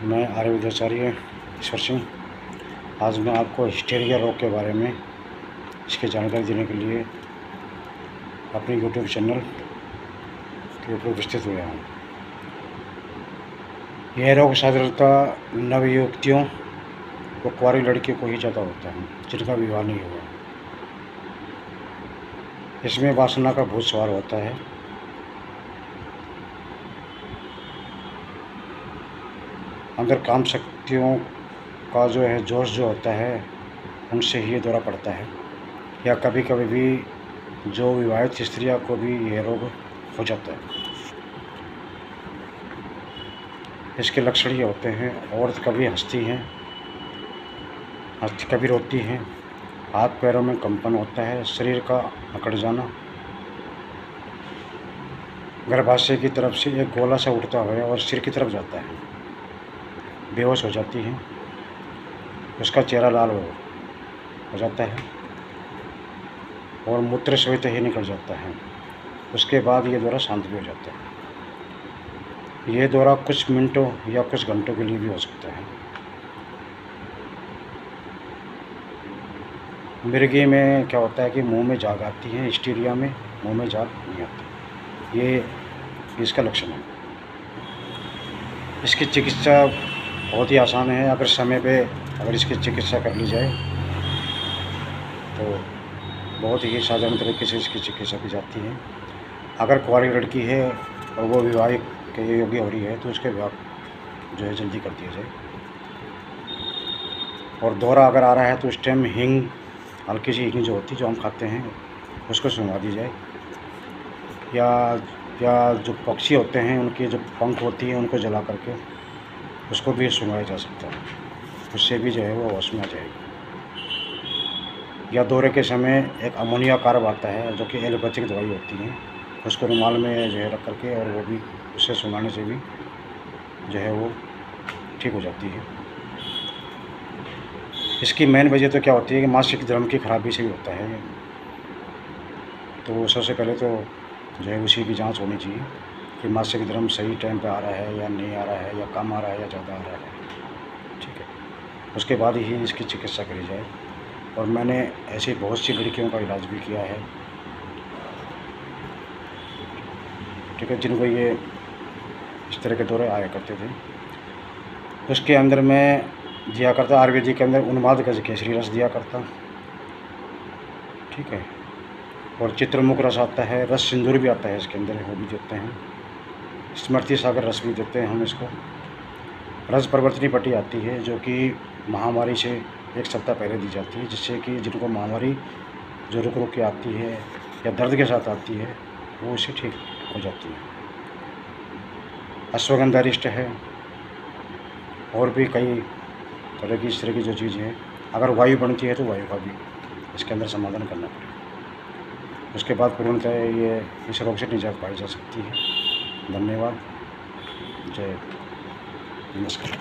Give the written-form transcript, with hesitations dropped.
मैं आयुर्वेदाचार्य ईश्वर सिंह। आज मैं आपको हिस्टीरिया रोग के बारे में इसकी जानकारी देने के लिए अपने यूट्यूब चैनल के ऊपर उपस्थित हुआ हूँ। यह रोग साधारणतः नवयुवतियों व कुंवारी लड़कियों को ही ज़्यादा होता है जिनका विवाह नहीं हुआ। इसमें वासना का भूत सवार होता है। अंदर काम शक्तियों का जो है जोश जो होता है उनसे ही ये दौरा पड़ता है, या कभी कभी भी जो विवाहित स्त्रियों को भी यह रोग हो जाता है। इसके लक्षण ये होते हैं: औरत कभी हंसती हैं, कभी रोती हैं, हाथ पैरों में कंपन होता है, शरीर का अकड़ जाना, गर्भाशय की तरफ से एक गोला सा उठता हुआ और सिर की तरफ जाता है, बेहोश हो जाती है, उसका चेहरा लाल हो जाता है और मूत्र सहित ही निकल जाता है। उसके बाद ये दौरा शांत भी हो जाता है। ये दौरा कुछ मिनटों या कुछ घंटों के लिए भी हो सकता है। मिर्गी में क्या होता है कि मुंह में झाग आती है, हिस्टीरिया में मुंह में झाग नहीं आती। ये इसका लक्षण है। इसकी चिकित्सा बहुत ही आसान है। अगर समय पे इसकी चिकित्सा कर ली जाए तो बहुत ही साधारण तरीके से इसकी चिकित्सा की जाती है। अगर कुंवारी लड़की है और वो विवाह के योग्य हो रही है तो उसके विवाह जो है जल्दी कर दिया जाए। और दौरा अगर आ रहा है तो उस टाइम हींग, हल्की सी हींग जो होती है जो हम खाते हैं, उसको सुंघा दी जाए। या जो पक्षी होते हैं उनकी जो पंख होती है उनको जला करके उसको भी सुंघाया जा सकता है। उससे भी जो है वो होश में आ जाएगी। या दौरे के समय एक अमोनिया कार्ब आता है जो कि एलोपैथिक दवाई होती है, उसको रुमाल में जो है रख करके और वो भी उससे सुंघाने से भी जो है वो ठीक हो जाती है। इसकी मेन वजह तो क्या होती है कि मासिक धर्म की खराबी से भी होता है। तो सबसे पहले तो जो है उसी की जांच होनी चाहिए कि मासिक धर्म सही टाइम पे आ रहा है या नहीं आ रहा है, या कम आ रहा है या ज़्यादा आ रहा है। ठीक है, उसके बाद ही इसकी चिकित्सा करी जाए। और मैंने ऐसी बहुत सी लड़कियों का इलाज भी किया है, ठीक है, जिनको ये इस तरह के दौरे आया करते थे। उसके अंदर मैं दिया करता आयुर्वेदिक के अंदर उन्माद गज केसरी रस दिया करता, ठीक है, और चित्रमुख रस आता है, रस सिंदूर भी आता है इसके अंदर, वो भी देते हैं। स्मृति सागर रस भी देते हैं हम इसको। रस परिवर्तनी पट्टी आती है जो कि महामारी से एक सप्ताह पहले दी जाती है, जिससे कि जिनको महामारी जो रुक रुक के आती है या दर्द के साथ आती है वो इससे ठीक हो जाती है। अश्वगंधा रिष्ट है, और भी कई तरह की इस तरह की जो चीज़ें हैं। अगर वायु बनती है तो वायु का भी इसके अंदर समाधान करना पड़ेगा। उसके बाद पूर्णतः ये इस रोग से निजात पाई जा सकती है। धन्यवाद। जय नमस्कार।